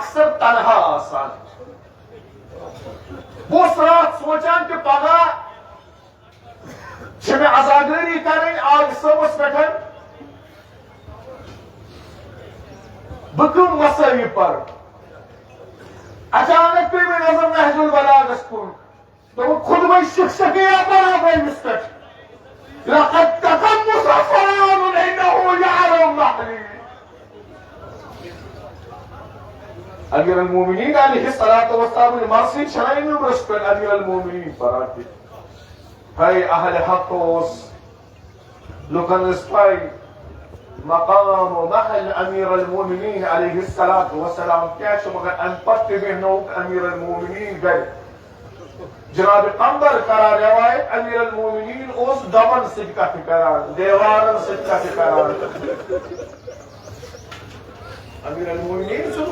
अक्सर तनहा आसान वो रात सोचान कि पगह मे आजादी करें आग सबस पे बकम मसवी पर अचानक पे में नजर नहजुल बलागस कुन तो वो खुद में शिक्षक मिस पे लक़द तक़म्मुस फ़ुलानुन इन्नहु यअलम महली अमीर अल-मोमिनीन अलैहिस्सलातु वस्सलाम मर्सी छनाई में बरसपन अमीर अल-मोमिनीन पराती है अहल हक़ोस लुकन स्पाई मकाम व महल अमीर अल-मोमिनीन अलैहिस्सलातु वस्सलाम क्या मगर अनपत बहनों अमीर अल-मोमिनीन गए जनाब अंबर करा रवायत अमीर अल-मोमिनीन उस दमन सिद्का करा देवारन सिद्का करा अमीर अल-मोमिनीन सुन